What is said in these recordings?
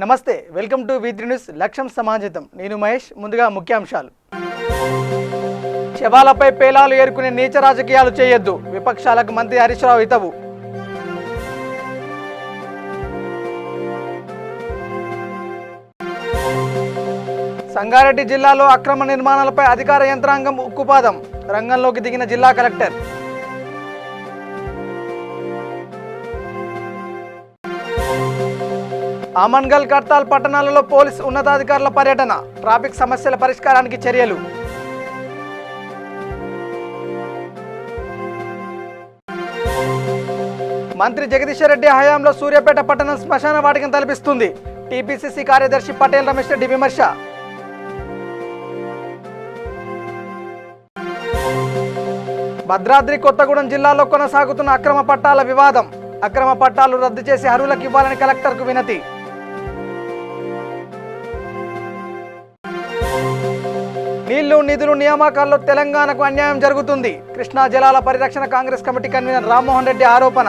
నమస్తే, welcome to V3 news లక్ష్యం సమాజం. నేను మహేష్. ముందుగా ముఖ్యాంశాలు. శవాలపై పేలాలు ఏరుకునే నీచ రాజకీయాలు చేయొద్దు, విపక్షాలకు మంత్రి హరీష్ రావు హితవు. సంగారెడ్డి జిల్లాలో అక్రమ నిర్మాణాలపై అధికార యంత్రాంగం ఉక్కుపాదం, రంగంలోకి దిగిన జిల్లా కలెక్టర్. ఆమన్గల్, కర్తాల్ పట్టణాలలో పోలీస్ ఉన్నతాధికారుల పర్యటన, ట్రాఫిక్ సమస్యల పరిష్కారానికి చర్యలు. మంత్రి జగదీశ్వర్ రెడ్డి హయాంలో సూర్యాపేట పట్టణం శ్మశాన వాటికను తలపిస్తుంది, టీపీసీసీ కార్యదర్శి పటేల్ రమేష్ రెడ్డి విమర్శ. భద్రాద్రి కొత్తగూడెం జిల్లాలో కొనసాగుతున్న అక్రమ పట్టాల వివాదం, అక్రమ పట్టాలు రద్దు చేసి అర్హులకు ఇవ్వాలని కలెక్టర్కు వినతి. నీళ్లు నిధులు నియామకాల్లో తెలంగాణకు అన్యాయం జరుగుతుంది, కృష్ణా జలాల పరిరక్షణ కాంగ్రెస్ కమిటీ కన్వీనర్ రామ్మోహన్ రెడ్డి ఆరోపణ.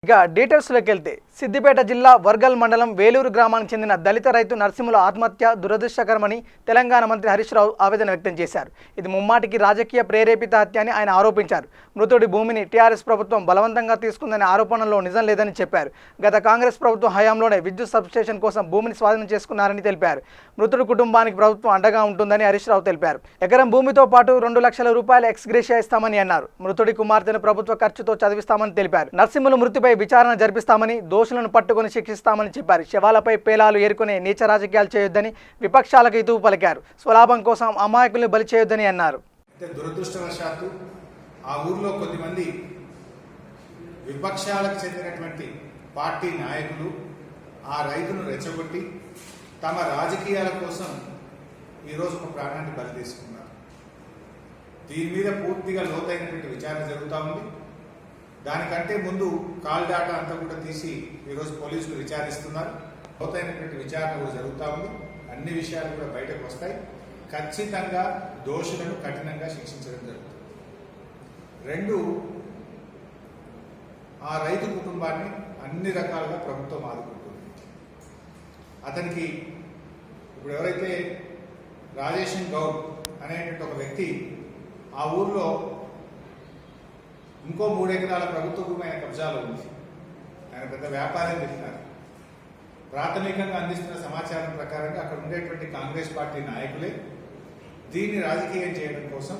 ఇక డీటెయిల్స్లోకి వెళ్తే, సిద్దిపేట జిల్లా వర్గల్ మండలం వేలూరు గ్రామానికి చెందిన దళిత రైతు నరసింహుల ఆత్మహత్య దురదృష్టకరమని తెలంగాణ మంత్రి హరీష్ రావు ఆవేదన వ్యక్తం చేశారు. ఇది ముమ్మాటికి రాజకీయ ప్రేరేపిత హత్య అని ఆయన ఆరోపించారు. మృతుడి భూమిని టీఆర్ఎస్ ప్రభుత్వం బలవంతంగా తీసుకుందనే ఆరోపణలో నిజం లేదని చెప్పారు. గత కాంగ్రెస్ ప్రభుత్వం హయాంలోనే విద్యుత్ సబ్స్టేషన్ కోసం భూమిని స్వాధీనం చేసుకున్నారని తెలిపారు. మృతుడి కుటుంబానికి ప్రభుత్వం అండగా ఉంటుందని హరీష్ రావు తెలిపారు. ఎకరం భూమితో పాటు 2 లక్షల రూపాయల ఎక్స్గ్రేషియా ఇస్తామని అన్నారు. మృతుడి కుమార్తెను ప్రభుత్వ ఖర్చుతో చదివిస్తామని తెలిపారు. నరసింహుల మృతిపై విచారణ జరిపిస్తామని, దోషులను పట్టుకుని శిక్షిస్తామని చెప్పారు. శవాలపై పేలాలు ఏరుకునే నీచ రాజకీయాలు చేయొద్దని విపక్షాలకు హితవు పలికారు. స్వలాభం కోసం అమాయకుల్ని బలి చేయొద్దని అన్నారు. దురదృష్టవశాత్తు ఆ ఊర్లో కొద్దిమంది విపక్షాలకు చెందినటువంటి పార్టీ నాయకులు ఆ రైతును రెచ్చగొట్టి తమ రాజకీయాల కోసం ఈరోజు ఒక ప్రాణాన్ని బలి తీసుకున్నారు. దీని మీద పూర్తిగా లోతైనటువంటి విచారణ జరుగుతూ ఉంది. దానికంటే ముందు కాల్ డాటా అంతా కూడా తీసి ఈరోజు పోలీసులు విచారిస్తున్నారు. లోతైనటువంటి విచారణ కూడా జరుగుతూ ఉంది. అన్ని విషయాలు కూడా బయటకు వస్తాయి. ఖచ్చితంగా దోషులను కఠినంగా శిక్షించడం జరుగుతుంది. 2, ఆ రైతు కుటుంబాన్ని అన్ని రకాలుగా ప్రభుత్వం ఆదుకుంటుంది. అతనికి ఇప్పుడు ఎవరైతే రాజేషన్ గౌడ్ అనేటువంటి ఒక వ్యక్తి ఆ ఊర్లో ఇంకో 3 ఎకరాల ప్రభుత్వ భూమి ఆయన కబ్జాలో ఉంది. ఆయన పెద్ద వ్యాపారం చేస్తున్నారు. ప్రాథమికంగా అందిస్తున్న సమాచారం ప్రకారంగా అక్కడ ఉండేటువంటి కాంగ్రెస్ పార్టీ నాయకులే దీన్ని రాజకీయం చేయడం కోసం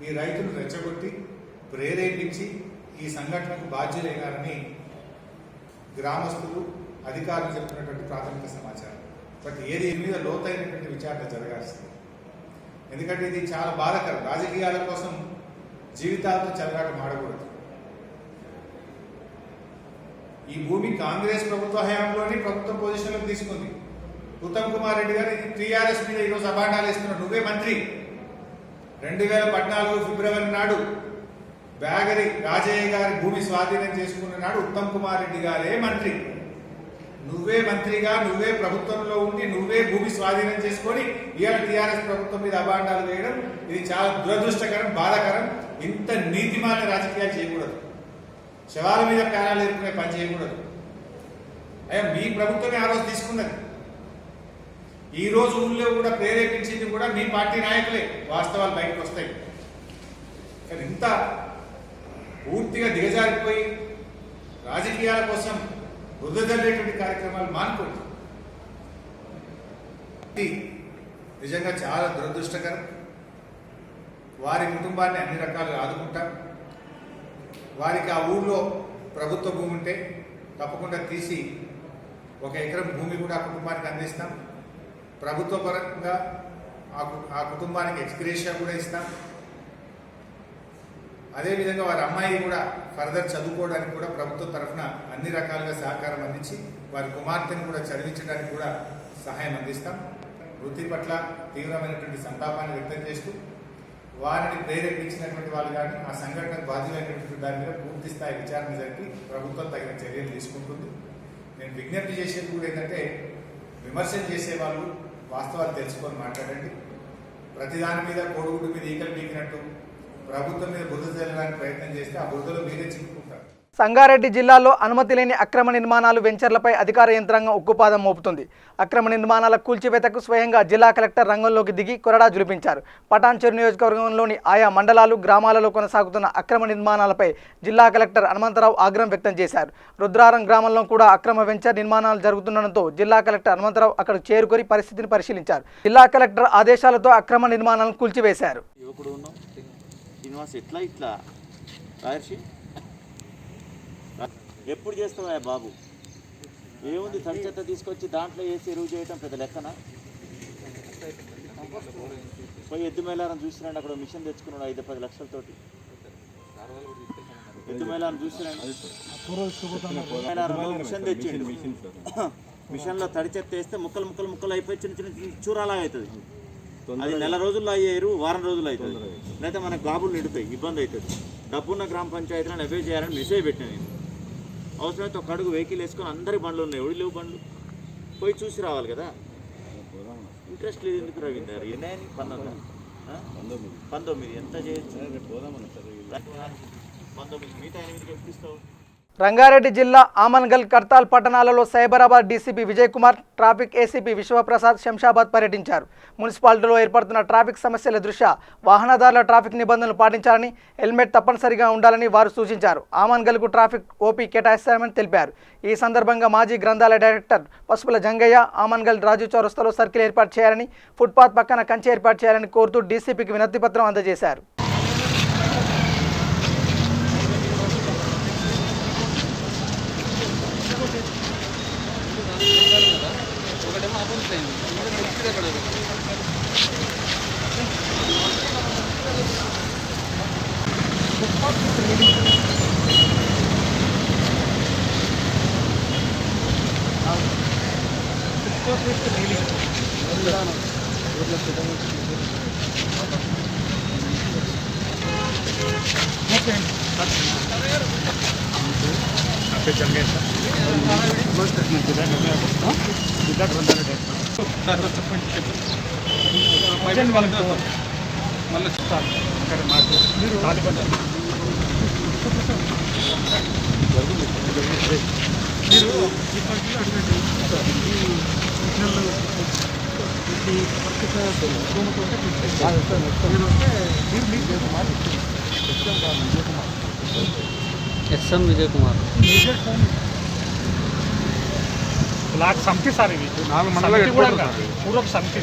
ఈ రైతును రెచ్చగొట్టి ప్రేరేపించి ఈ సంఘటనకు బాధ్యులైనారని గ్రామస్తులు, అధికారులు చెప్తున్నటువంటి ప్రాథమిక సమాచారం. బట్ ఏది మీద లోతైనటువంటి విచారణ జరగాల్సింది. ఎందుకంటే ఇది చాలా బాధాకరం. రాజకీయాల కోసం జీవితాలతో చెలగాటం ఆడకూడదు. ఈ భూమి కాంగ్రెస్ ప్రభుత్వ హయాంలోనే ప్రభుత్వం పొజిషన్లోకి తీసుకుంది. ఉత్తమ్ కుమార్ రెడ్డి గారు టీఆర్ఎస్ మీద ఈరోజు అభాండాలు ఇస్తున్నారు. నువ్వే మంత్రి. 2014 ఫిబ్రవరి నాడు బ్యాగరి రాజయ్య గారి భూమి స్వాధీనం చేసుకున్న నాడు ఉత్తమ్ కుమార్ రెడ్డి గారే మంత్రి. నువ్వే మంత్రిగా, నువ్వే ప్రభుత్వంలో ఉండి, నువ్వే భూమి స్వాధీనం చేసుకొని ఇవాళ టీఆర్ఎస్ ప్రభుత్వం మీద అభాండాలు వేయడం ఇది చాలా దురదృష్టకరం, బాధాకరం. ఇంత నీతిమాల రాజకీయాలు చేయకూడదు. శవాల మీద పేరాలు ఎదుర్కొనే పని చేయకూడదు. అయ్యా, మీ ప్రభుత్వమే ఆ రోజు తీసుకున్నది. ఈ రోజు ఊళ్ళో కూడా ప్రేరేపించింది కూడా మీ పార్టీ నాయకులే. వాస్తవాలు బయటకు వస్తాయి. కానీ ఇంత పూర్తిగా దిగజారిపోయి రాజకీయాల కోసం వృద్ధులైనటువంటి కార్యక్రమాలు మానుకోండి. నిజంగా చాలా దురదృష్టకరం. వారి కుటుంబాన్ని అన్ని రకాలుగా ఆదుకుంటాం. వారికి ఆ ఊళ్ళో ప్రభుత్వ భూమి ఉంటే తప్పకుండా తీసి 1 ఎకరం భూమి కూడా ఆ కుటుంబానికి అందిస్తాం. ప్రభుత్వ పరంగా ఆ కుటుంబానికి ఎక్స్గ్రేషియా కూడా ఇస్తాం. అదేవిధంగా వారి అమ్మాయి కూడా ఫర్దర్ చదువుకోవడానికి కూడా ప్రభుత్వం తరఫున అన్ని రకాలుగా సహకారం అందించి వారి కుమార్తెను కూడా చదివించడానికి కూడా సహాయం అందిస్తాం. వృత్తి పట్ల తీవ్రమైనటువంటి సంతాపాన్ని వ్యక్తం చేస్తూ వారిని ప్రేరేపించినటువంటి వాళ్ళు కానీ ఆ సంఘటనకు బాధ్యులైనటువంటి దాని మీద పూర్తి స్థాయి విచారణ జరిపి ప్రభుత్వం తగిన చర్యలు తీసుకుంటుంది. నేను విజ్ఞప్తి చేసేది కూడా ఏంటంటే, విమర్శలు చేసేవాళ్ళు వాస్తవాలు తెలుసుకొని మాట్లాడండి. ప్రతిదాని మీద కోడిగుడ్డు మీద ఈకలు పీకినట్టు ప్రభుత్వం మీద బురద చల్లడానికి ప్రయత్నం చేస్తే ఆ బురదలో మీరే చిక్కుకుంటారు. సంగారెడ్డి జిల్లాలో అనుమతి లేని అక్రమ నిర్మాణాలు వెంచర్లపై అధికార యంత్రాంగం ఉక్కుపాదం మోపుతుంది. అక్రమ నిర్మాణాల కూల్చివేతకు స్వయంగా జిల్లా కలెక్టర్ రంగంలోకి దిగి కొరడా జులిపించారు. పటాన్చెరు నియోజకవర్గంలోని ఆయా మండలాలు, గ్రామాలలో కొనసాగుతున్న అక్రమ నిర్మాణాలపై జిల్లా కలెక్టర్ హనుమంతరావు ఆగ్రహం వ్యక్తం చేశారు. రుద్రారం గ్రామంలో కూడా అక్రమ వెంచర్ నిర్మాణాలు జరుగుతుండటంతో జిల్లా కలెక్టర్ హనుమంతరావు అక్కడికి చేరుకొని పరిస్థితిని పరిశీలించారు. జిల్లా కలెక్టర్ ఆదేశాలతో అక్రమ నిర్మాణాలను కూల్చివేశారు. ఎప్పుడు చేస్తావా బాబు? ఏముంది, తడి చెత్త తీసుకొచ్చి దాంట్లో వేసి ఎరువు చేయటం పెద్ద లెక్కన? పోయి ఎద్దు మేళారం చూసిరండి, అక్కడ మిషన్ తెచ్చుకున్నాడు 5-10 లక్షలతోటి. ఎద్దు మేళారం చూసిరండి, మిషన్ తెచ్చిండు. మిషన్లో తడి చెత్త వేస్తే ముక్కలు ముక్కలు ముక్కలు అయిపోయి చిన్న చిన్న చూరాలా అవుతుంది. అది నెల రోజుల్లో అయ్యేరు, వారం రోజులు అవుతుంది. లేకపోతే మనకు గాబులు నిండుతాయి, ఇబ్బంది అవుతుంది. డబ్బున్న గ్రామ పంచాయతీలను అవే చేయాలని మెసేజ్ పెట్టాను నేను. అవసరమైతే ఒక అడుగు వెహికల్ వేసుకొని అందరి బండ్లు ఉన్నాయి, ఎవడు లేవు బండ్లు, పోయి చూసి రావాలి కదా. ఇంట్రెస్ట్ లేదు ఎందుకు రవీందర్? ఎన్ని 19 ఎంత చేయొచ్చు? 19 మిగతా 8 ఎప్పుడు ఇస్తావు? రంగారెడ్డి జిల్లా ఆమన్గల్, కర్తాల్ పట్టణాలలో Cyberabad DCP Vijay Kumar, traffic ACP Vishwaprasad Shamshabad పర్యటించారు. మున్సిపాలిటీలో ఏర్పడుతున్న ట్రాఫిక్ సమస్యల దృష్ట్యా వాహనదారుల ట్రాఫిక్ నిబంధనలు పాటించాలని, హెల్మెట్ తప్పనిసరిగా ఉండాలని వారు సూచించారు. ఆమన్గల్కు ట్రాఫిక్ ఓపీ కేటాయిస్తామని తెలిపారు. ఈ సందర్భంగా మాజీ గ్రంథాలయ డైరెక్టర్ పసుపుల జంగయ్య ఆమన్గల్ రాజు చౌరస్తాలో సర్కిల్ ఏర్పాటు చేయాలని, ఫుట్పాత్ పక్కన కంచె ఏర్పాటు చేయాలని కోరుతూ డీసీపీకి వినతిపత్రం అందజేశారు. ఎస్ఎం విజయ్ కుమార్ బ్లాక్ సమితి సార్, ఇది 4 మండలాలు పూర్వపు సమితి.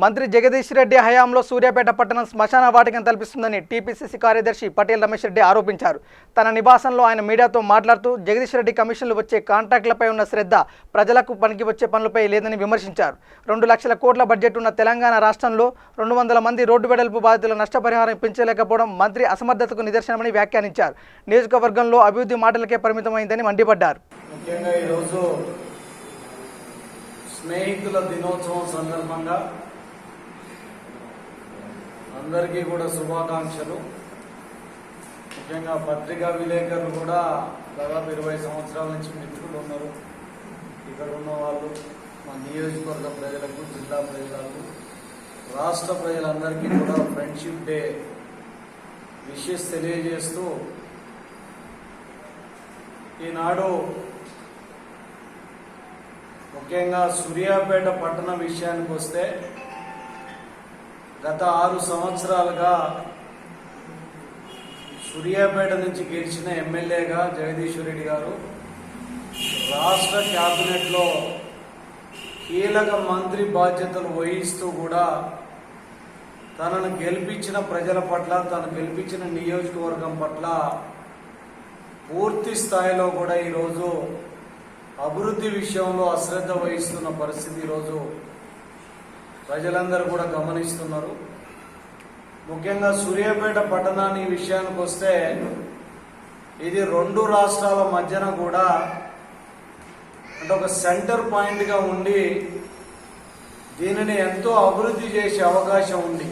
మంత్రి జగదీష్ రెడ్డి హయాంలో సూర్యాపేట పట్టణం శ్మశాన వాటికను తలపిస్తుందని టీపీసీసీ కార్యదర్శి పటేల్ రమేష్ రెడ్డి ఆరోపించారు. తన నివాసంలో ఆయన మీడియాతో మాట్లాడుతూ జగదీష్ రెడ్డి కమిషన్లు వచ్చే కాంట్రాక్టులపై ఉన్న శ్రద్ధ ప్రజలకు పనికి వచ్చే పనులపై లేదని విమర్శించారు. 2 లక్షల కోట్ల బడ్జెట్ ఉన్న తెలంగాణ రాష్ట్రంలో 200 మంది రోడ్డు వెడల్పు బాధితుల నష్టపరిహారం ఇప్పించలేకపోవడం మంత్రి అసమర్థతకు నిదర్శనమని వ్యాఖ్యానించారు. నియోజకవర్గంలో అభివృద్ధి మాటలకే పరిమితమైందని మండిపడ్డారు. ముఖ్యంగా ఈరోజు స్నేహితుల దినోత్సవం సందర్భంగా అందరికీ కూడా శుభాకాంక్షలు. ముఖ్యంగా పత్రికా విలేకరులు కూడా దాదాపు 20 సంవత్సరాల నుంచి మిత్రులు ఉన్నారు. ఇక్కడ ఉన్న వాళ్ళు మా నియోజకవర్గ ప్రజలకు, జిల్లా ప్రజలకు, రాష్ట్ర ప్రజలందరికీ కూడా ఫ్రెండ్షిప్ డే విషెస్ తెలియజేస్తూ ఈనాడు ముఖ్యంగా సూర్యాపేట పట్టణ విషయానికి వస్తే గత 6 సంవత్సరాలుగా సూర్యాపేట నుంచి గెలిచిన ఎమ్మెల్యేగా జగదీష్ రెడ్డి గారు రాష్ట్ర క్యాబినెట్లో కీలక మంత్రి బాధ్యతలు వహిస్తూ కూడా తనను గెలిపించిన ప్రజల పట్ల, తను గెలిపించిన నియోజకవర్గం పట్ల పూర్తి స్థాయిలో కూడా ఈరోజు అభివృద్ధి విషయంలో అశ్రద్ధ వహిస్తున్న పరిస్థితి ఈరోజు ప్రజలందరూ కూడా గమనిస్తున్నారు. ముఖ్యంగా సూర్యాపేట పట్టణాన్ని విషయానికి వస్తే ఇది 2 రాష్ట్రాల మధ్యన కూడా అంటే ఒక సెంటర్ పాయింట్గా ఉండి దీనిని ఎంతో అభివృద్ధి చేసే అవకాశం ఉంది.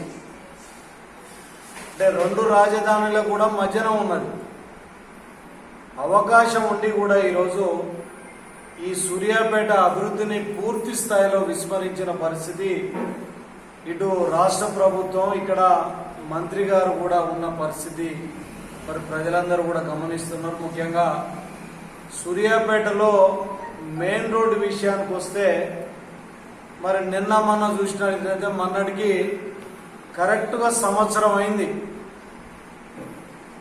అంటే 2 రాజధానుల కూడా మధ్యన ఉన్నది అవకాశం ఉండి కూడా ఈరోజు ఈ సూర్యాపేట అభివృద్ధిని పూర్తి స్థాయిలో విస్మరించిన పరిస్థితి ఇటు రాష్ట్ర ప్రభుత్వం, ఇక్కడ మంత్రి గారు కూడా ఉన్న పరిస్థితి మరి ప్రజలందరూ కూడా గమనిస్తున్నారు. ముఖ్యంగా సూర్యాపేటలో మెయిన్ రోడ్డు విషయానికి వస్తే మరి నిన్న మొన్న చూసినట్లయితే మొన్నటికి కరెక్ట్గా సంవత్సరం అయింది.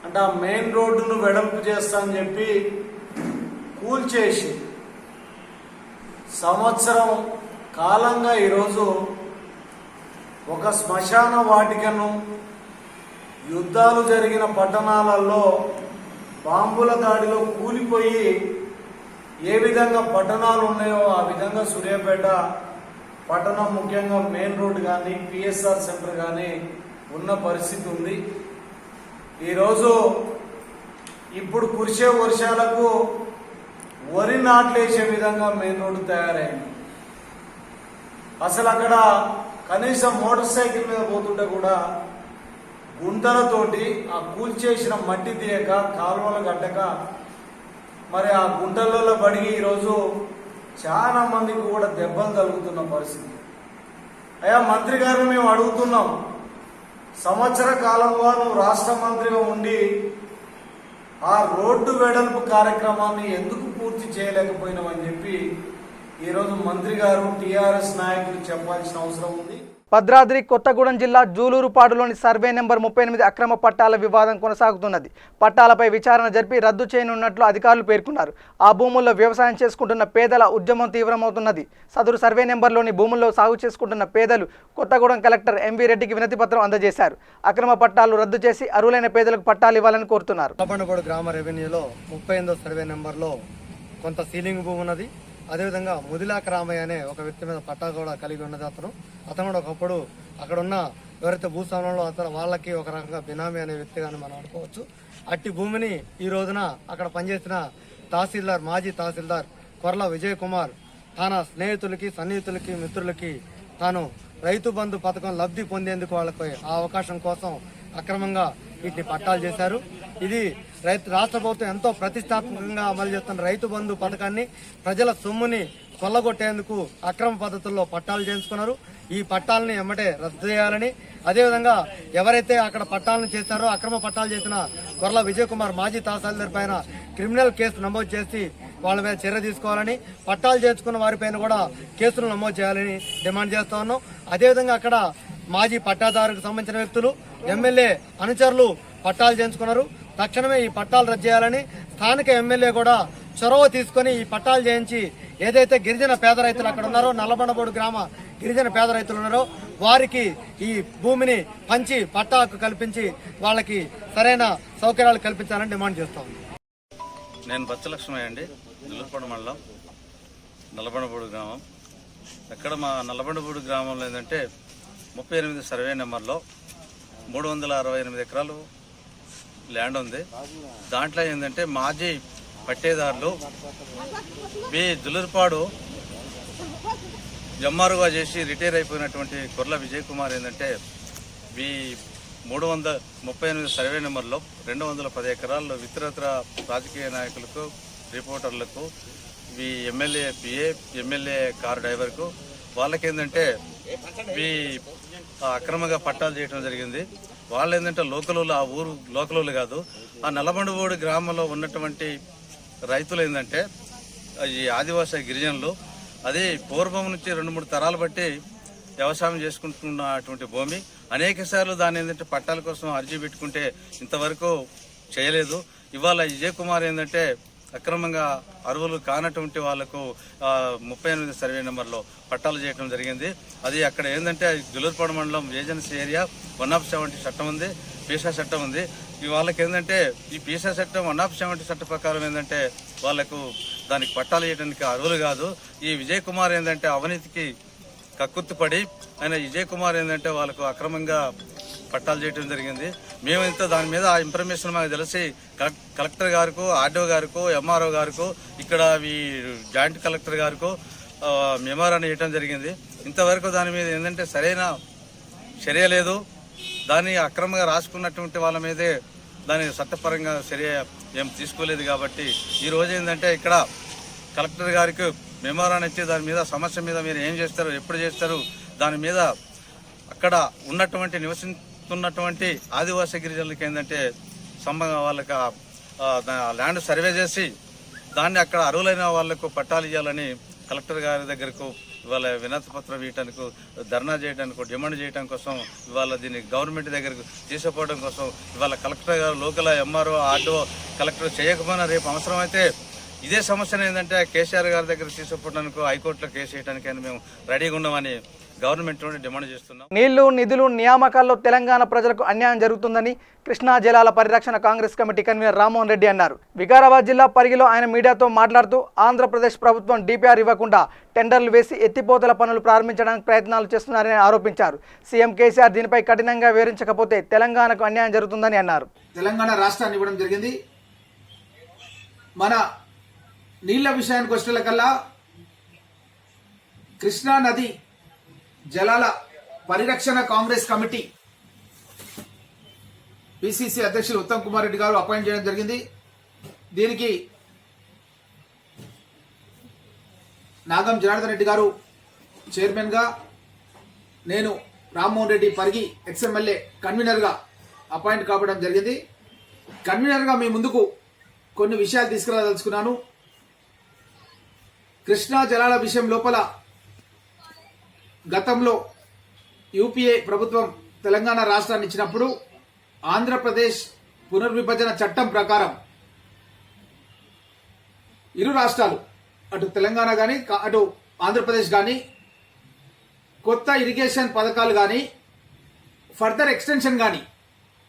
అంటే ఆ మెయిన్ రోడ్డును వెడల్పు చేస్తా అని చెప్పి కూల్చేసి సంవత్సరం కాలంగా ఈరోజు ఒక శ్మశాన వాటికను యుద్ధాలు జరిగిన పట్టణాలలో బాంబుల దాడిలో కూలిపోయి ఏ విధంగా పట్టణాలు ఉన్నాయో ఆ విధంగా సూర్యాపేట పట్టణం ముఖ్యంగా మెయిన్ రోడ్ కానీ పిఎస్ఆర్ సెంటర్ కానీ ఉన్న పరిస్థితి ఉంది. ఈరోజు ఇప్పుడు కురిసే వర్షాలకు వరి నాట్లేసే విధంగా మెయిన్ రోడ్డు తయారైంది. అసలు అక్కడ కనీసం మోటార్ సైకిల్ మీద పోతుంటే కూడా గుంటలతోటి ఆ కూల్చేసిన మట్టి తీయక కాలువలు కట్టక మరి ఆ గుంటలలో పడి ఈరోజు చాలా మందికి కూడా దెబ్బలు తగులుతున్న పరిస్థితి. అయ్యా మంత్రి గారిని మేము అడుగుతున్నాం, సంవత్సర కాలంగా నువ్వు రాష్ట్ర మంత్రిగా ఉండి ఆ రోడ్డు వెడల్పు కార్యక్రమాన్ని ఎందుకు పూర్తి చేయలేకపోయినామని చెప్పి ఈరోజు మంత్రి గారు టీఆర్ఎస్ నాయకులు చెప్పాల్సిన అవసరం ఉంది. భద్రాద్రి కొత్తగూడెం జిల్లా జూలూరుపాడులోని సర్వే నెంబర్ 38 అక్రమ పట్టాల వివాదం కొనసాగుతున్నది. పట్టాలపై విచారణ జరిపి రద్దు చేయనున్నట్లు అధికారులు పేర్కొన్నారు. ఆ భూముల్లో వ్యవసాయం చేసుకుంటున్న పేదల ఉద్యమం తీవ్రమవుతున్నది. సదరు సర్వే నెంబర్లోని భూముల్లో సాగు చేసుకుంటున్న పేదలు కొత్తగూడెం కలెక్టర్ ఎంవి రెడ్డికి వినతి పత్రం అందజేశారు. అక్రమ పట్టాలు రద్దు చేసి అర్హులైన పేదలకు పట్టాలు ఇవ్వాలని కోరుతున్నారు. నల్లబండగూడ గ్రామ రెవెన్యూలో 38వ సర్వే నెంబర్లో కొంత సీలింగ్ భూమి ఉన్నది. అదేవిధంగా ముదిలాక రామయ్య అనే ఒక వ్యక్తి మీద పట్టా కూడా కలిగి ఉన్నది. అతను కూడా ఒకప్పుడు అక్కడ ఉన్న ఎవరైతే భూస్వామ్యంలో అతను వాళ్ళకి ఒక రకంగా బినామీ అనే వ్యక్తిగానే మనం అనుకోవచ్చు. అట్టి భూమిని ఈ రోజున అక్కడ పనిచేసిన తహసీల్దార్, మాజీ తహసీల్దార్ కొర్ల విజయ్ కుమార్ తన స్నేహితులకి, సన్నిహితులకి, మిత్రులకి తాను రైతు బంధు పథకం లబ్ధి పొందేందుకు వాళ్ళకి ఆ అవకాశం కోసం అక్రమంగా వీటిని పట్టాలు చేశారు. ఇది రాష్ట్ర ప్రభుత్వం ఎంతో ప్రతిష్టాత్మకంగా అమలు చేస్తున్న రైతు బంధు పథకాన్ని ప్రజల సొమ్ముని కొల్లగొట్టేందుకు అక్రమ పద్ధతుల్లో పట్టాలు చేయించుకున్నారు. ఈ పట్టాలని ఎమ్మటే రద్దు చేయాలని, అదేవిధంగా ఎవరైతే అక్కడ పట్టాలను చేశారో అక్రమ పట్టాలు చేసిన కొర్ల విజయ్ కుమార్ మాజీ తహసీల్దార్ పైన క్రిమినల్ కేసు నమోదు చేసి వాళ్ళ మీద చర్య తీసుకోవాలని, పట్టాలు చేయించుకున్న వారిపైన కూడా కేసులు నమోదు చేయాలని డిమాండ్ చేస్తా ఉన్నాం. అదేవిధంగా అక్కడ మాజీ పట్టాదారుకు సంబంధించిన వ్యక్తులు, ఎమ్మెల్యే అనుచరులు పట్టాలు చేయించుకున్నారు. తక్షణమే ఈ పట్టాలు రద్దు చేయాలని స్థానిక ఎమ్మెల్యే కూడా చొరవ తీసుకొని ఈ పట్టాలు చేయించి ఏదైతే గిరిజన పేద రైతులు అక్కడ ఉన్నారో, నల్లబండబోడు గ్రామ గిరిజన పేద రైతులు ఉన్నారో వారికి ఈ భూమిని పంచి పట్టా హక్కు కల్పించి వాళ్ళకి సరైన సౌకర్యాలు కల్పించాలని డిమాండ్ చేస్తాం. నేను బచ్చలక్ష్మయ్య అండి, జూలూరుపాడు మండలం నల్లబండబోడు గ్రామం. అక్కడ మా నల్లబండబోడు గ్రామంలో ఏంటంటే 38 సర్వే నెంబర్లో 368 ఎకరాలు ల్యాండ్ ఉంది. దాంట్లో ఏంటంటే మాజీ పట్టేదారులు జూలూరుపాడు ఎంఆర్ఓగా చేసి రిటైర్ అయిపోయినటువంటి కొర్ల విజయ్ కుమార్ ఏంటంటే 338 సర్వే నెంబర్లో 210 ఎకరాల్లో ఇతరత్ర రాజకీయ నాయకులకు, రిపోర్టర్లకు, ఎమ్మెల్యే పిఏ, ఎమ్మెల్యే కారు డ్రైవర్కు వాళ్ళకేంటంటే అక్రమంగా పట్టాలు చేయడం జరిగింది. వాళ్ళు ఏంటంటే లోకలోళ్ళు, ఆ ఊరు లోకలోళ్ళు కాదు, ఆ నల్లబండబోడు గ్రామంలో ఉన్నటువంటి రైతులు ఏంటంటే ఈ ఆదివాసీ గిరిజనులు, అది పూర్వం నుంచి 2-3 తరాలు బట్టి వ్యవసాయం చేసుకుంటున్నటువంటి భూమి. అనేక సార్లు దాని ఏంటంటే పట్టాల కోసం అర్జీ పెట్టుకుంటే ఇంతవరకు చేయలేదు. ఇవాళ విజయ్ కుమార్ ఏంటంటే అక్రమంగా అర్హులు కానటువంటి వాళ్లకు 38 సర్వే నెంబర్లో పట్టాలు చేయడం జరిగింది. అది అక్కడ ఏంటంటే జూలూరుపాడు మండలం ఏజెన్సీ ఏరియా 170 చట్టం ఉంది, పీసా చట్టం ఉంది. వాళ్ళకి ఏంటంటే ఈ పీసా చట్టం 170 చట్ట ప్రకారం ఏంటంటే వాళ్లకు దానికి పట్టాలు చేయడానికి అర్హులు కాదు. ఈ విజయ్ కుమార్ ఏంటంటే అవినీతికి కక్కుర్తిపడి ఆయన విజయ్ కుమార్ ఏంటంటే వాళ్ళకు అక్రమంగా పట్టాలు చేయడం జరిగింది. మేమైతే దాని మీద ఆ ఇన్ఫర్మేషన్ మాకు తెలిసి కలెక్టర్ గారికి, ఆర్డీఓ గారికి, ఎంఆర్ఓ గారికి, ఇక్కడ ఈ జాయింట్ కలెక్టర్ గారికి మెమోరాన్ని ఇవ్వడం జరిగింది. ఇంతవరకు దాని మీద ఏంటంటే సరైన చర్య లేదు. దాన్ని అక్రమంగా రాసుకున్నటువంటి వాళ్ళ మీదే దాని చట్టపరంగా చర్య ఏం తీసుకోలేదు. కాబట్టి ఈరోజు ఏంటంటే ఇక్కడ కలెక్టర్ గారికి మెమోరాన్ని ఇచ్చి దాని మీద సమస్య మీద మీరు ఏం చేస్తారు, ఎప్పుడు చేస్తారు, దాని మీద అక్కడ ఉన్నటువంటి నివసిస్తున్నటువంటి ఆదివాసీ గిరిజనులకి ఏంటంటే వాళ్ళకి ల్యాండ్ సర్వే చేసి దాన్ని అక్కడ అర్హులైన వాళ్లకు పట్టాలు ఇవ్వాలని కలెక్టర్ గారి దగ్గరకు ఇవాళ వినతి పత్రం ఇవ్వడానికి, ధర్నా చేయడానికి, డిమాండ్ చేయడం కోసం ఇవాళ దీన్ని గవర్నమెంట్ దగ్గరకు తీసుకుపోవడం కోసం ఇవాళ కలెక్టర్ గారు లోకల్ ఎంఆర్ఓ ఆర్డీఓ కలెక్టర్ చేయకపోయినా రేపు అవసరమైతే ఇదే సమస్యను ఏంటంటే కేసీఆర్ గారి దగ్గర తీసుకుపోవడానికి హైకోర్టులో కేసు వేయడానికైనా మేము రెడీగా ఉన్నామని గవర్నమెంట్ నుండి డిమాండ్ చేస్తున్నాం. నీళ్లు, నిధులు, నియామకాల్లో తెలంగాణ ప్రజలకు అన్యాయం జరుగుతుందని కృష్ణా జలాల పరిరక్షణ కాంగ్రెస్ కమిటీ కన్వీనర్ రామ్మోహన్ రెడ్డి అన్నారు. వికారాబాద్ జిల్లా పరిగిలో ఆయన మీడియాతో మాట్లాడుతూ ఆంధ్రప్రదేశ్ ప్రభుత్వం డిపిఆర్ ఇవ్వకుండా టెండర్లు వేసి ఎత్తిపోతల పనులు ప్రారంభించడానికి ప్రయత్నాలు చేస్తున్నారని ఆరోపించారు. సీఎం కేసీఆర్ దీనిపై కఠినంగా వివరించకపోతే తెలంగాణకు అన్యాయం జరుగుతుందని అన్నారు. తెలంగాణ రాష్ట్రాన్ని ఇవ్వడం జరిగింది. మన నీళ్ల విషయానికి వచ్చేకల్లా కృష్ణా నది జలాల పరిరక్షణ కాంగ్రెస్ కమిటీ పిసిసి అధ్యక్షులు ఉత్తమ్ కుమార్ రెడ్డి గారు అపాయింట్ చేయడం జరిగింది. దీనికి నాగం జనార్దన్ రెడ్డి గారు చైర్మన్ గా, నేను రామ్మోహన్ రెడ్డి పరిగి ఎక్స్ఎమ్మెల్యే కన్వీనర్ గా అపాయింట్ కావడం జరిగింది. కన్వీనర్ గా మీ ముందుకు కొన్ని విషయాలు తీసుకురాదలుచుకున్నాను. కృష్ణా జలాల విషయం లోపల గతంలో యూపీఏ ప్రభుత్వం తెలంగాణ రాష్ట్రాన్ని ఇచ్చినప్పుడు ఆంధ్రప్రదేశ్ పునర్విభజన చట్టం ప్రకారం ఇరు రాష్ట్రాలు, అటు తెలంగాణ కానీ అటు ఆంధ్రప్రదేశ్ కానీ కొత్త ఇరిగేషన్ పథకాలు కానీ ఫర్దర్ ఎక్స్టెన్షన్ కానీ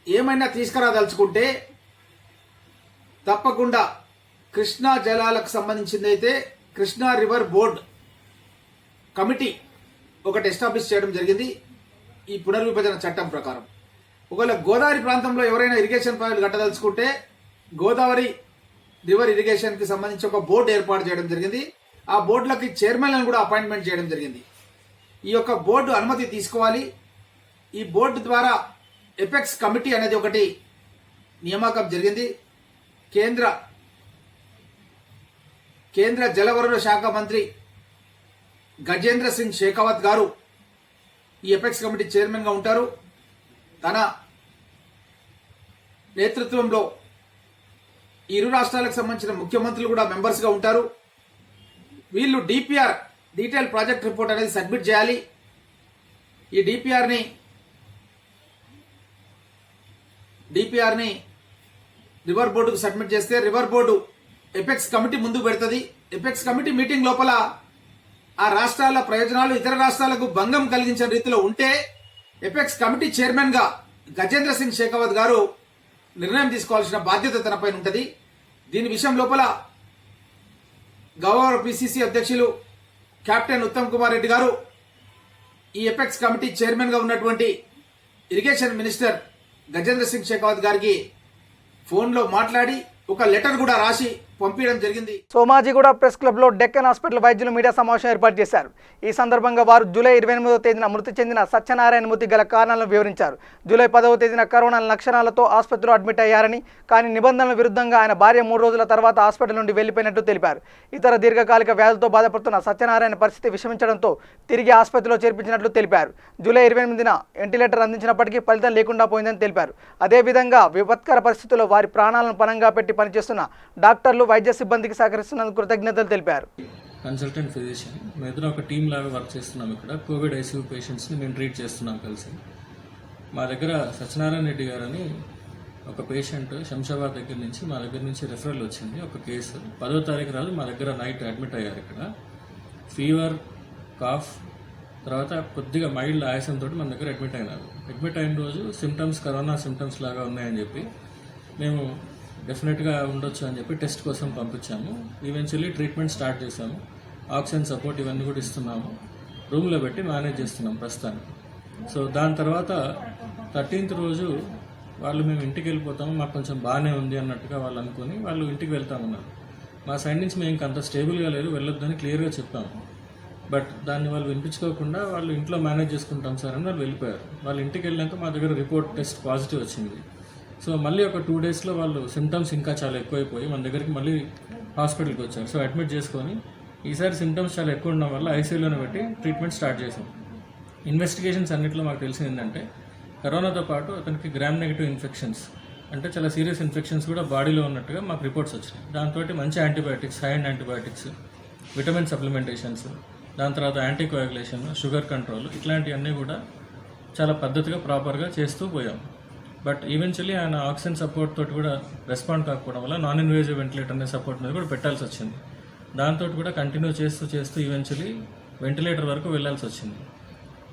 ఏమైనా తీసుకురాదలుచుకుంటే తప్పకుండా కృష్ణా జలాలకు సంబంధించిందైతే కృష్ణా రివర్ బోర్డ్ కమిటీ ఒకటి ఎస్టాబ్లిష్ చేయడం జరిగింది ఈ పునర్విభజన చట్టం ప్రకారం. ఒకవేళ గోదావరి ప్రాంతంలో ఎవరైనా ఇరిగేషన్ ప్రాజెక్టులు కట్టదలుచుకుంటే గోదావరి రివర్ ఇరిగేషన్ కి సంబంధించి ఒక బోర్డు ఏర్పాటు చేయడం జరిగింది. ఆ బోర్డులకి చైర్మన్లను కూడా అపాయింట్మెంట్ చేయడం జరిగింది. ఈ యొక్క బోర్డు అనుమతి తీసుకోవాలి. ఈ బోర్డు ద్వారా ఎపెక్స్ కమిటీ అనేది ఒకటి నియామకం జరిగింది. కేంద్ర జలవనరుల శాఖ మంత్రి గజేంద్ర సింగ్ షేకావత్ గారు ఈ ఎపెక్స్ కమిటీ చైర్మన్ గా ఉంటారు. తన నేతృత్వంలో ఈ ఇరు రాష్ట్రాలకు సంబంధించిన ముఖ్యమంత్రులు కూడా మెంబర్స్ గా ఉంటారు. వీళ్ళు డిపిఆర్, డీటెయిల్ ప్రాజెక్ట్ రిపోర్ట్ అనేది సబ్మిట్ చేయాలి. ఈ డిపిఆర్ ని రివర్ బోర్డుకు సబ్మిట్ చేస్తే రివర్ బోర్డు ఎపెక్స్ కమిటీ ముందుకు పెడుతుంది. ఎపెక్స్ కమిటీ మీటింగ్ లోపల ఆ రాష్ట్రాల ప్రయోజనాలు ఇతర రాష్ట్రాలకు భంగం కలిగించిన రీతిలో ఉంటే ఎపెక్స్ కమిటీ చైర్మన్ గా గజేంద్ర సింగ్ షేకావత్ గారు నిర్ణయం తీసుకోవాల్సిన బాధ్యత తనపైన ఉంటుంది. దీని విషయం లోపల గవర్నర్ పిసిసి అధ్యక్షులు కెప్టెన్ ఉత్తమ్ కుమార్ రెడ్డి గారు ఈ ఎపెక్స్ కమిటీ చైర్మన్ గా ఉన్నటువంటి ఇరిగేషన్ మినిస్టర్ గజేంద్ర సింగ్ షేకావత్ గారికి ఫోన్లో మాట్లాడి ఒక లెటర్ కూడా రాసి పంపించడం జరిగింది. సోమాజిగూడ ప్రెస్ క్లబ్ లో డెక్కన్ హాస్పిటల్ వైద్యులు మీడియా సమావేశం ఏర్పాటు చేశారు. ఈ సందర్భంగా వారు జూలై 28వ తేదీన మృతి చెందిన సత్యనారాయణ మృతి గల కారణాలను వివరించారు. జూలై 10వ తేదీన కరోనా లక్షణాలతో ఆసుపత్రిలో అడ్మిట్ అయ్యారని, కానీ నిబంధనల విరుద్ధంగా ఆయన భార్య 3 రోజుల తర్వాత హాస్పిటల్ నుండి వెళ్లిపోయినట్టు తెలిపారు. ఇతర దీర్ఘకాలిక వ్యాధులతో బాధపడుతున్న సత్యనారాయణ పరిస్థితి విషమించడంతో తిరిగి ఆసుపత్రిలో చేర్పించినట్లు తెలిపారు. జూలై 28న వెంటిలేటర్ అందించినప్పటికీ ఫలితం లేకుండా పోయిందని తెలిపారు. అదేవిధంగా విపత్కర పరిస్థితుల్లో వారి ప్రాణాలను పణంగా పెట్టి పనిచేస్తున్న డాక్టర్లు, వైద్య సిబ్బందికి సహకరిస్తున్నందుకు కృతజ్ఞతలు తెలిపారు. కన్సల్టెంట్ ఫిజిషియన్, మేము ఇద్దరు ఒక టీం లాగా వర్క్ చేస్తున్నాం. ఇక్కడ కోవిడ్ ఐసీయూ పేషెంట్స్ని మేము ట్రీట్ చేస్తున్నాం కలిసి. మా దగ్గర సత్యనారాయణ రెడ్డి గారు అని ఒక పేషెంట్ శంషాబాద్ దగ్గర నుంచి మా దగ్గర నుంచి రెఫరల్ వచ్చింది. ఒక కేసు 10వ తారీఖు రోజు మా దగ్గర నైట్ అడ్మిట్ అయ్యారు. ఇక్కడ ఫీవర్, కాఫ్, తర్వాత కొద్దిగా మైల్డ్ ఆయాసంతో మన దగ్గర అడ్మిట్ అయినారు. అడ్మిట్ అయిన రోజు సిమ్టమ్స్ కరోనా సిమ్టమ్స్ లాగా ఉన్నాయని చెప్పి మేము డెఫినెట్గా ఉండొచ్చు అని చెప్పి టెస్ట్ కోసం పంపించాము. ఈవెన్చువల్లీ ట్రీట్మెంట్ స్టార్ట్ చేసాము. ఆక్సిజన్ సపోర్ట్ ఇవన్నీ కూడా ఇస్తున్నాము. రూమ్లో పెట్టి మేనేజ్ చేస్తున్నాం ప్రస్తుతానికి. సో దాని తర్వాత 13th రోజు వాళ్ళు మేము ఇంటికి వెళ్ళిపోతాము, మాకు కొంచెం బాగానే ఉంది అన్నట్టుగా వాళ్ళు అనుకుని వాళ్ళు ఇంటికి వెళ్తామన్నారు. మా సైడ్ నుంచి మేము ఇంకంత స్టేబుల్గా లేదు, వెళ్ళొద్దని క్లియర్గా చెప్పాము. బట్ దాన్ని వాళ్ళు వినిపించుకోకుండా వాళ్ళు ఇంట్లో మేనేజ్ చేసుకుంటాం సార్ అని వాళ్ళు వెళ్ళిపోయారు. వాళ్ళు ఇంటికి వెళ్ళాక మా దగ్గర రిపోర్ట్ టెస్ట్ పాజిటివ్ వచ్చింది. సో మళ్ళీ ఒక 2 డేస్లో వాళ్ళు సిమ్టమ్స్ ఇంకా చాలా ఎక్కువైపోయి మన దగ్గరికి మళ్ళీ హాస్పిటల్కి వచ్చారు. సో అడ్మిట్ చేసుకొని ఈసారి సిమ్టమ్స్ చాలా ఎక్కువ ఉండడం వల్ల ఐసీయూలోనే పెట్టి ట్రీట్మెంట్ స్టార్ట్ చేసాం. ఇన్వెస్టిగేషన్స్ అన్నింటిలో మాకు తెలిసింది ఏంటంటే కరోనాతో పాటు అతనికి గ్రామ్ నెగిటివ్ ఇన్ఫెక్షన్స్ అంటే చాలా సీరియస్ ఇన్ఫెక్షన్స్ కూడా బాడీలో ఉన్నట్టుగా మాకు రిపోర్ట్స్ వచ్చినాయి. దాంతో మంచి antibiotics, high and antibiotics, vitamin supplementations, దాని తర్వాత యాంటీకోయాగులేషన్, షుగర్ కంట్రోల్, ఇట్లాంటివన్నీ కూడా చాలా పద్ధతిగా ప్రాపర్గా చేస్తూ పోయాం. బట్ ఈవెన్చువల్లీ ఆయన ఆక్సిజన్ సపోర్ట్ తోటి కూడా రెస్పాండ్ కాకపోవడం వల్ల నాన్ ఇన్వేజివ్ వెంటిలేటర్ అనే సపోర్ట్ మీద కూడా పెట్టాల్సి వచ్చింది. దాంతో కూడా కంటిన్యూ చేస్తూ ఈవెన్చువల్లీ వెంటిలేటర్ వరకు వెళ్ళాల్సి వచ్చింది.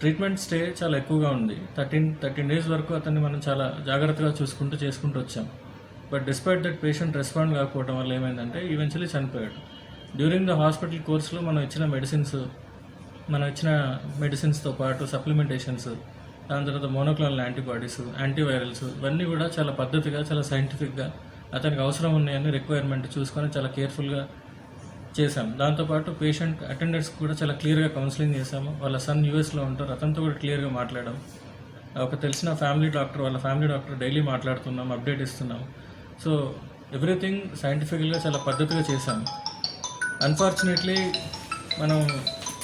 ట్రీట్మెంట్ స్టే చాలా ఎక్కువగా ఉంది. 13 డేస్ వరకు అతన్ని మనం చాలా జాగ్రత్తగా చేసుకుంటూ వచ్చాం. But despite that patient respond కాకపోవడం వల్ల ఏమైందంటే ఈవెన్చువల్లీ చనిపోయాడు. డ్యూరింగ్ ద హాస్పిటల్ కోర్స్లో మనం ఇచ్చిన మెడిసిన్స్తో పాటు సప్లిమెంటేషన్స్, దాని తర్వాత మోనోక్లోనల్ యాంటీబాడీస్, యాంటీవైరల్స్, ఇవన్నీ కూడా చాలా పద్ధతిగా, చాలా సైంటిఫిక్గా అతనికి అవసరం ఉన్నాయని రిక్వైర్మెంట్ చూసుకొని చాలా కేర్ఫుల్గా చేశాం. దాంతోపాటు పేషెంట్ అటెండర్స్ కూడా చాలా క్లియర్గా కౌన్సిలింగ్ చేశాము. వాళ్ళ సన్ యూఎస్లో ఉంటారు, అతనితో కూడా క్లియర్గా మాట్లాడాం. ఒక తెలిసిన వాళ్ళ ఫ్యామిలీ డాక్టర్ డైలీ మాట్లాడుతున్నాం, అప్డేట్ ఇస్తున్నాం. సో ఎవ్రీథింగ్ సైంటిఫికల్గా చాలా పద్ధతిగా చేశాము. అన్ఫార్చునేట్లీ మనం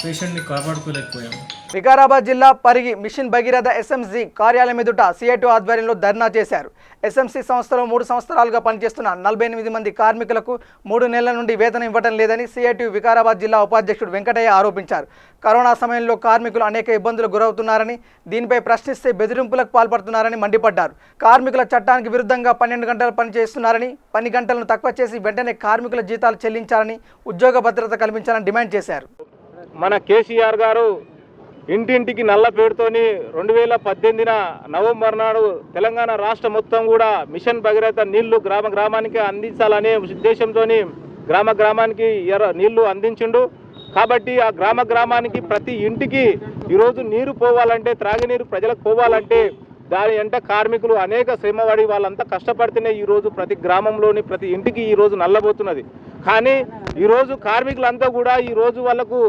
పేషెంట్ని కాపాడుకోలేకపోయాము. వికారాబాద్ జిల్లా పరిగి మిషన్ భగీరథ ఎస్ఎంసీ కార్యాలయం ఎదుట సిఐటి ఆధ్వర్యంలో ధర్నా చేశారు. ఎస్ఎంసీ సంస్థలో 3 సంవత్సరాలుగా పనిచేస్తున్న 48 మంది కార్మికులకు 3 నెలల నుండి వేతనం ఇవ్వడం లేదని సిఐటి వికారాబాద్ జిల్లా ఉపాధ్యక్షుడు వెంకటయ్య ఆరోపించారు. కరోనా సమయంలో కార్మికులు అనేక ఇబ్బందులు గురవుతున్నారని, దీనిపై ప్రశ్నిస్తే బెదిరింపులకు పాల్పడుతున్నారని మండిపడ్డారు. కార్మికుల చట్టానికి విరుద్ధంగా 12 గంటలు పనిచేస్తున్నారని, పని గంటలను తక్కువ చేసి వెంటనే కార్మికుల జీతాలు చెల్లించాలని, ఉద్యోగ భద్రత కల్పించాలని డిమాండ్ చేశారు. మన కేసీఆర్ గారు ఇంటింటికి నల్ల పేరుతోని 2018 నవంబర్ నాడు తెలంగాణ రాష్ట్రం మొత్తం కూడా మిషన్ భగీరథ నీళ్లు గ్రామానికి అందించాలనే ఉద్దేశంతో గ్రామానికి నీళ్లు అందించిండు. కాబట్టి ఆ గ్రామానికి ప్రతి ఇంటికి ఈరోజు నీరు పోవాలంటే, త్రాగినీరు ప్రజలకు పోవాలంటే దాని వెంట కార్మికులు అనేక శ్రమపడి వాళ్ళంతా కష్టపడితేనే ఈరోజు ప్రతి గ్రామంలోని ప్రతి ఇంటికి ఈరోజు నల్లబోతున్నది. కానీ ఈరోజు కార్మికులంతా కూడా ఈరోజు వాళ్ళకు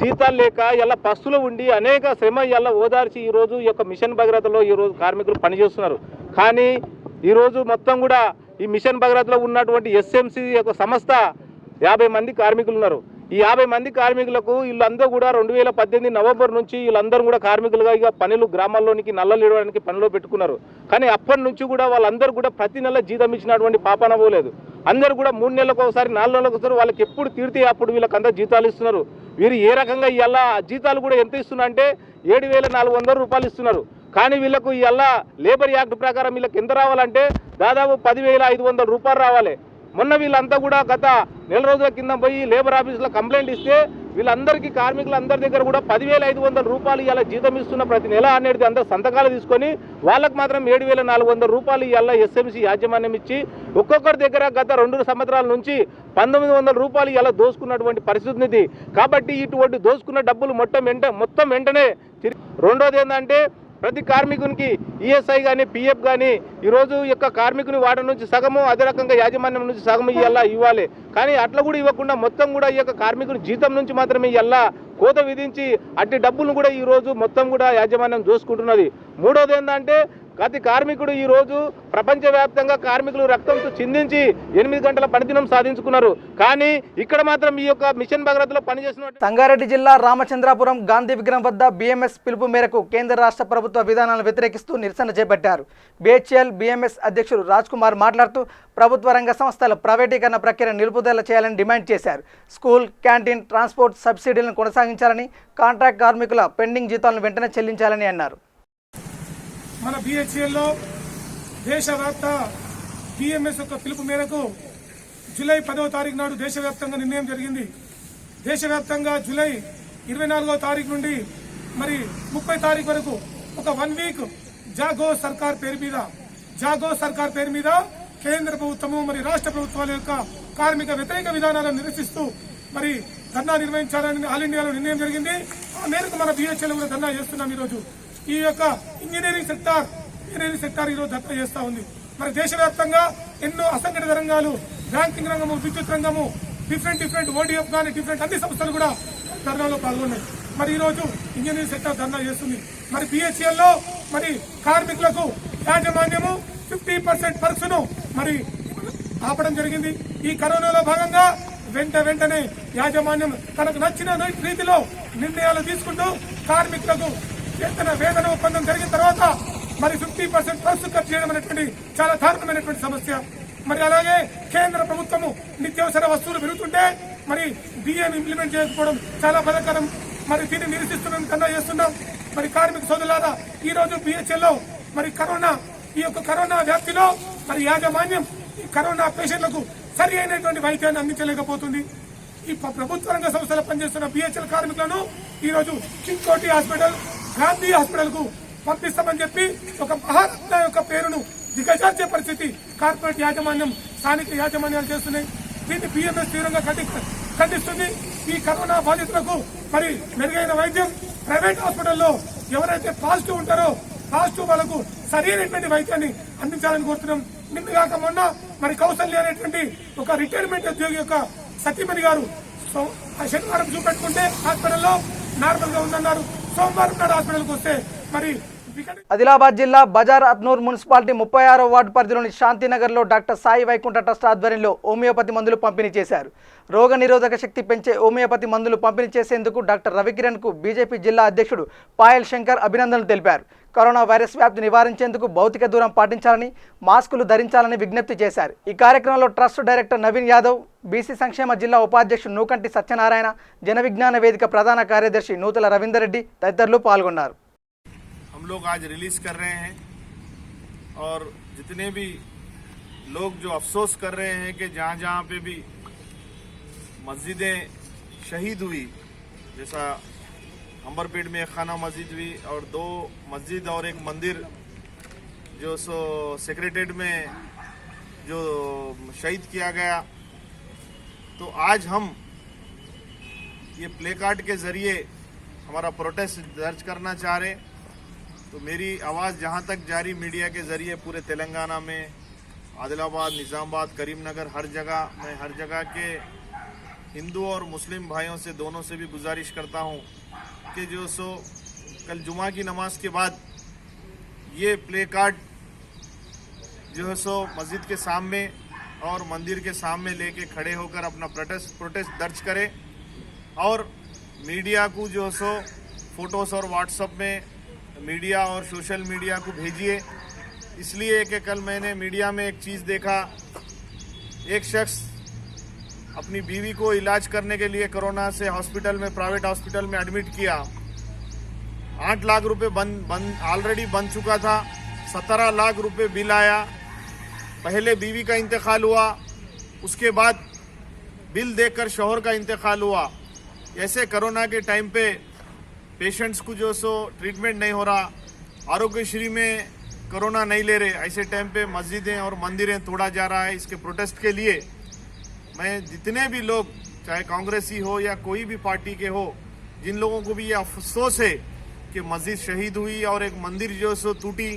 జీతాలు లేక ఇలా పస్తులు ఉండి అనేక శ్రమ ఇలా ఓదార్చి ఈరోజు ఈ యొక్క మిషన్ భగీరథలో ఈరోజు కార్మికులు పనిచేస్తున్నారు. కానీ ఈరోజు మొత్తం కూడా ఈ మిషన్ భగీరథలో ఉన్నటువంటి ఎస్ఎంసీ యొక్క సంస్థ 50 మంది కార్మికులు ఉన్నారు. ఈ 50 మంది కార్మికులకు వీళ్ళందరూ కూడా 2018 నవంబర్ నుంచి వీళ్ళందరూ కూడా కార్మికులుగా ఇక పనులు గ్రామాల్లోనికి నల్లలు ఇవ్వడానికి పనిలో పెట్టుకున్నారు. కానీ అప్పటి నుంచి కూడా వాళ్ళందరూ కూడా ప్రతి నెల జీతం ఇచ్చినటువంటి పాపాన పోలేదు. అందరూ కూడా 3 నెలలకు ఒకసారి 4 నెలలకు ఒకసారి వాళ్ళకి ఎప్పుడు తీరితే అప్పుడు వీళ్ళకంతా జీతాలు ఇస్తున్నారు. వీరు ఏ రకంగా ఇలా జీతాలు కూడా ఎంత ఇస్తున్నా అంటే 7,400 రూపాయలు ఇస్తున్నారు. కానీ వీళ్ళకు ఇలా లేబర్ యాక్ట్ ప్రకారం వీళ్ళకి ఎంత రావాలంటే దాదాపు 10,500 రూపాయలు రావాలి. మొన్న వీళ్ళంతా కూడా గత నెల రోజుల కింద పోయి లేబర్ ఆఫీసులో కంప్లైంట్ ఇస్తే వీళ్ళందరికీ కార్మికులందరి దగ్గర కూడా 10,500 రూపాయలు ఇలా జీతం ఇస్తున్న ప్రతి నెల అనేది అందరు సంతకాలు తీసుకొని వాళ్ళకు మాత్రం 7,400 రూపాయలు ఇలా ఎస్ఎంసీ యాజమాన్యం ఇచ్చి ఒక్కొక్కరి దగ్గర గత 2 సంవత్సరాల నుంచి 1,900 రూపాయలు ఇలా దోసుకున్నటువంటి పరిస్థితి ఉంది. కాబట్టి ఇటువంటి దోసుకున్న డబ్బులు మొత్తం వెంటనే రెండోది ఏంటంటే ప్రతి కార్మికునికి ఈఎస్ఐ కానీ పిఎఫ్ కానీ ఈరోజు యొక్క కార్మికుని వాటి నుంచి సగము, అదే రకంగా యాజమాన్యం నుంచి సగము ఇవ్వాలి. కానీ అట్లా కూడా ఇవ్వకుండా మొత్తం కూడా ఈ యొక్క కార్మికుని జీతం నుంచి మాత్రమే కోత విధించి అట్టి డబ్బులను కూడా ఈరోజు మొత్తం కూడా యాజమాన్యం దోసుకుంటున్నది. మూడోది ఏంటంటే ప్రతి కార్మికుడు ఈరోజు ప్రపంచవ్యాప్తంగా కార్మికులు రక్తంతో చిందించి 8 గంటల పనిదినం సాధించుకున్నారు. కానీ ఇక్కడ మాత్రం ఈ యొక్క మిషన్ భగీరథలో పనిచేసిన సంగారెడ్డి జిల్లా రామచంద్రాపురం గాంధీ విగ్రహం వద్ద BMS పిలుపు మేరకు కేంద్ర రాష్ట్ర ప్రభుత్వ విధానాలను వ్యతిరేకిస్తూ నిరసన చేపట్టారు. BHL BMS అధ్యక్షుడు రాజ్ కుమార్ మాట్లాడుతూ ప్రభుత్వ రంగ సంస్థల ప్రైవేటీకరణ ప్రక్రియ నిలుపుదల చేయాలని డిమాండ్ చేశారు. స్కూల్, క్యాంటీన్, ట్రాన్స్పోర్ట్ సబ్సిడీలను కొనసాగించాలని, కాంట్రాక్ట్ కార్మికుల పెండింగ్ జీతాలను వెంటనే చెల్లించాలని అన్నారు. మన BHLలో దేశవ్యాప్త BMS యొక్క పిలుపు మేరకు జూలై 10వ తారీఖు నాడు దేశవ్యాప్తంగా నిర్ణయం జరిగింది. దేశవ్యాప్తంగా జూలై 24వ తారీఖు నుండి మరి 30 తారీఖు వరకు ఒక 1 వీక్ జాగో సర్కార్ పేరు మీద కేంద్ర ప్రభుత్వము మరి రాష్ట్ర ప్రభుత్వాల యొక్క కార్మిక వ్యతిరేక విధానాలను నిరసిస్తూ మరి ధర్నా నిర్వహించాలని ఆల్ ఇండియాలో నిర్ణయం జరిగింది. ఆ మేరకు మన BHL కూడా ధర్నా చేస్తున్నాం. ఈరోజు ఈ యొక్క ఇంజనీరింగ్ సెక్టార్ ఈరోజు ధర్నా చేస్తా ఉంది. మరి దేశవ్యాప్తంగా ఎన్నో అసంఘటిత రంగాలు, బ్యాంకింగ్ రంగము, విద్యుత్ రంగము, డిఫరెంట్ ODF కానీ డిఫరెంట్ అన్ని సంస్థలు కూడా ధర్నాలో పాల్గొన్నాయి. మరి ఈరోజు ఇంజనీరింగ్ సెక్టార్ ధర్నా చేస్తుంది. మరి BHLలో మరి కార్మికులకు యాజమాన్యము 50% పర్క్స్ ను మరి ఆపడం జరిగింది. ఈ కరోనాలో భాగంగా వెంటనే యాజమాన్యం తనకు నచ్చిన రీతిలో నిర్ణయాలు తీసుకుంటూ కార్మికులకు వేతన ఒప్పందం జరిగిన తర్వాత మరి 50% ఖర్చు చేయడం అనేటువంటి చాలా దారుణమైనటువంటి సమస్య. మరి అలాగే కేంద్ర ప్రభుత్వము నిత్యావసర వస్తువులు పెరుగుతుంటే మరి బియ్యం ఇంప్లిమెంట్ చేయకపోవడం చాలా బాధాకరం. మరి దీన్ని నిరసిస్తూ మేము ధర్నా చేస్తున్నాం. మరి కార్మిక సోదరులారా, ఈ రోజు బిహెచ్ఎల్లో మరి ఈ యొక్క కరోనా వ్యాప్తిలో మరి యాజమాన్యం ఈ కరోనా పేషెంట్లకు సరి అయినటువంటి వైద్యాన్ని అందించలేకపోతుంది. ఈ ప్రభుత్వ రంగ సంస్థలో పనిచేస్తున్న బిహెచ్ఎల్ కార్మికులను ఈ రోజు కింగ్ కోటి హాస్పిటల్, గాంధీ హాస్పిటల్ కు పంపిస్తామని చెప్పి ఒక మహారత్న యొక్క పేరును దిగజార్చే పరిస్థితి కార్పొరేట్ యాజమాన్యం, స్థానిక యాజమాన్యాలు చేస్తున్నాయి. దీన్ని బిఎంఎస్ తీవ్రంగా ఖండిస్తుంది. ఈ కరోనా బాధితులకు మరి మెరుగైన వైద్యం ప్రైవేట్ హాస్పిటల్లో ఎవరైతే పాజిటివ్ ఉంటారో పాజిటివ్ వాళ్ళకు సరైనటువంటి వైద్యాన్ని అందించాలని కోరుతున్నాం. నిన్నగాక మొన్న మరి కౌశల్య అనేటువంటి ఒక రిటైర్మెంట్ ఉద్యోగి యొక్క సతీమణి గారు శనివారం చూపెట్టుకుంటే హాస్పిటల్లో నార్మల్ గా ఉందన్నారు. సోమవారం నాడు హాస్పిటల్కి వస్తే మరి ఆదిలాబాద్ జిల్లా బజార్ అత్నూర్ మున్సిపాలిటీ 36వ వార్డు పరిధిలోని శాంతినగర్లో డాక్టర్ సాయి వైకుంఠ ట్రస్ట్ ఆధ్వర్యంలో హోమియోపతి మందులు పంపిణీ చేశారు. రోగ నిరోధక శక్తి పెంచే హోమియోపతి మందులు పంపిణీ చేసేందుకు డాక్టర్ రవికిరణ్కు బీజేపీ జిల్లా అధ్యక్షుడు పాయల్ శంకర్ అభినందనలు తెలిపారు. కరోనా వైరస్ వ్యాప్తి నివారించేందుకు భౌతిక దూరం పాటించాలని, మాస్కులు ధరించాలని విజ్ఞప్తి చేశారు. ఈ కార్యక్రమంలో trust director Naveen Yadav, BC సంక్షేమ జిల్లా ఉపాధ్యక్షుడు నూకంటి సత్యనారాయణ, జన విజ్ఞాన వేదిక ప్రధాన కార్యదర్శి నూతల రవీందర్ రెడ్డి తదితరులు పాల్గొన్నారు. हम लोग आज रिलीज कर रहे हैं और जितने भी लोग जो अफसोस कर रहे हैं कि जहाँ जहाँ पे भी मस्जिदें शहीद हुई, जैसा अंबरपेट में एक खाना मस्जिद हुई और 2 मस्जिद और एक मंदिर जो सेक्रेटेरिएट में जो शहीद किया गया, तो आज हम ये प्ले कार्ड के जरिए हमारा प्रोटेस्ट दर्ज करना चाह रहे हैं. तो मेरी आवाज़ जहाँ तक जारी मीडिया के ज़रिए पूरे तेलंगाना में, आदिलाबाद, निज़ामाबाद, करीमनगर, हर जगह के हिंदू और मुस्लिम भाइयों से दोनों से भी गुजारिश करता हूँ कि जो कल जुमा की नमाज के बाद ये प्ले कार्ड जो है मस्जिद के सामने और मंदिर के सामने लेके खड़े होकर अपना प्रोटेस्ट दर्ज करें और मीडिया को जो फोटोज़ और व्हाट्सएप में मीडिया और सोशल मीडिया को भेजिए. इसलिए कि कल मैंने मीडिया में एक चीज़ देखा, एक शख्स अपनी बीवी को इलाज करने के लिए कोरोना से हॉस्पिटल में, प्राइवेट हॉस्पिटल में एडमिट किया. 8 लाख रुपए ऑलरेडी बन चुका था. 17 लाख रुपए बिल आया. पहले बीवी का इंतकाल हुआ, उसके बाद बिल देखकर शौहर का इंतकाल हुआ. ऐसे कोरोना के टाइम पे पेशेंट्स को जो ट्रीटमेंट नहीं हो रहा, आरोग्यश्री में कोरोना नहीं ले रहे, ऐसे टाइम पे मस्जिदें और मंदिरें तोड़ा जा रहा है. इसके प्रोटेस्ट के लिए मैं जितने भी लोग, चाहे कांग्रेसी हो या कोई भी पार्टी के हो, जिन लोगों को भी ये अफसोस है कि मस्जिद शहीद हुई और एक मंदिर जो टूटी,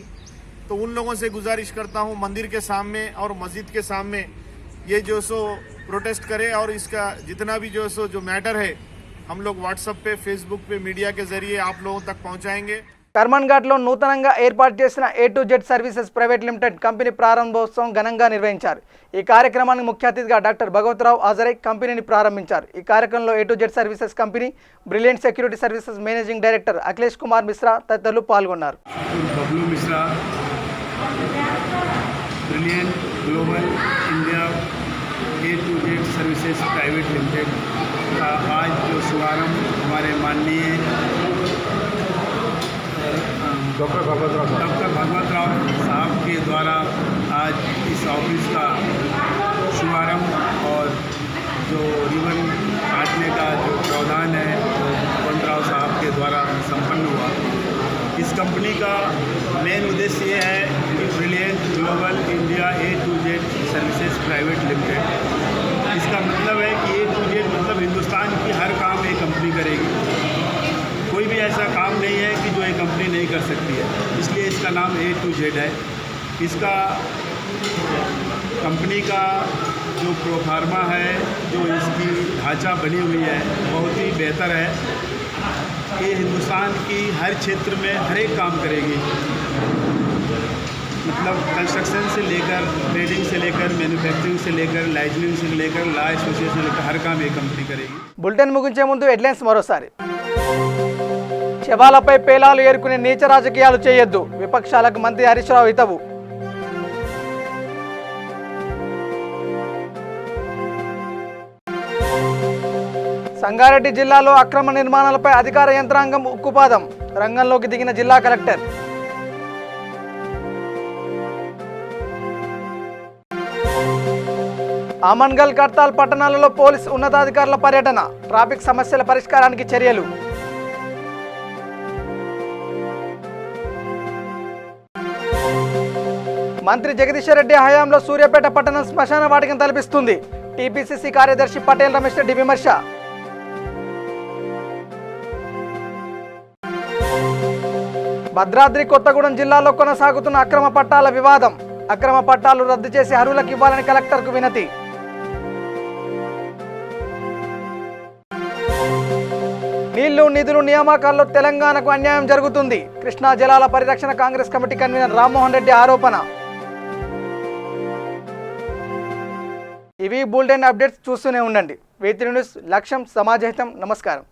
तो उन लोगों से गुजारिश करता हूँ मंदिर के सामने और मस्जिद के सामने ये जो प्रोटेस्ट करे और इसका जितना भी जो मैटर है हम लोग व्हाट्सएप पे, फेसबुक पे, मीडिया के जरिए आप लोगों तक पहुंचाएंगे. కర్మన్ ఘాట్లో నూతనంగా ఏర్పాటు చేసిన A2Z services private limited company ప్రారంభోత్సవం ఘనంగా నిర్వహించారు. ఈ కార్యక్రమానికి ముఖ్య అతిథిగా డాక్టర్ భగవతరావు హాజరై కంపెనీని ప్రారంభించారు. ఈ కార్యక్రమంలో A2Z services company brilliant security services managing director Akhilesh Kumar Mishra తదితరులు పాల్గొన్నారు. Bablu Mishra, brilliant global India A2Z services private limited का आज जो शुभारंभ हमारे माननीय डॉक्टर भगवत राव साहब के द्वारा आज इस ऑफिस का शुभारंभ और जो रिबन काटने का जो प्रावधान है वो भगवत राव साहब के द्वारा संपन्न हुआ. इस कंपनी का मेन उद्देश्य ये है कि brilliant global India A2Z services private limited, इसका मतलब है कि A2Z मतलब हिंदुस्तान की हर काम एक कंपनी करेगी. कोई भी ऐसा काम नहीं है कि जो एक कंपनी नहीं कर सकती है, इसलिए इसका नाम A2Z है. इसका कंपनी का जो प्रोफार्मा है, जो इसकी ढांचा बनी हुई है, बहुत ही बेहतर है. ये हिंदुस्तान की हर क्षेत्र में हर एक काम करेगी, मतलब कंस्ट्रक्शन से लेकर, ट्रेडिंग से लेकर, मैन्युफैक्चरिंग से लेकर, लाइजनिंग से लेकर, लॉ एसोसिएशन से लेकर हर काम ये कंपनी करेगी. Bulletin मुगिंचे मुंदु headlines मरोसारी. శవాలపై పేలాలు ఏరుకునే నీచ రాజకీయాలు చేయొద్దు, విపక్షాలకు మంత్రి హరీష్ రావు హితవు. సంగారెడ్డి జిల్లాలో అక్రమ నిర్మాణాలపై అధికార యంత్రాంగం ఉక్కుపాదం, రంగంలోకి దిగిన జిల్లా కలెక్టర్. ఆమన్గల్ కర్తాల్ పట్టణాలలో పోలీసు ఉన్నతాధికారుల పర్యటన, ట్రాఫిక్ సమస్యల పరిష్కారానికి చర్యలు. మంత్రి జగదీశ్వర్ రెడ్డి హయాంలో సూర్యాపేట పట్టణం శ్మశాన వాటికను తలపిస్తుంది, టీపీసీసీ కార్యదర్శి పటేల్ రమేష్ రెడ్డి విమర్శ. భద్రాద్రి కొత్తగూడెం జిల్లాలో కొనసాగుతున్న అక్రమ పట్టాల వివాదం, అక్రమ పట్టాలు రద్దు చేసి అర్హులకు ఇవ్వాలని కలెక్టర్కు వినతి. నీళ్లు నిధులు నియామకాల్లో తెలంగాణకు అన్యాయం జరుగుతుంది, కృష్ణా జలాల పరిరక్షణ కాంగ్రెస్ కమిటీ కన్వీనర్ రామ్మోహన్ రెడ్డి ఆరోపణ. ఇవి బులెటిన్ అప్డేట్స్, చూస్తూనే ఉండండి. V3 న్యూస్, లక్ష్యం సమాజహితం. నమస్కారం.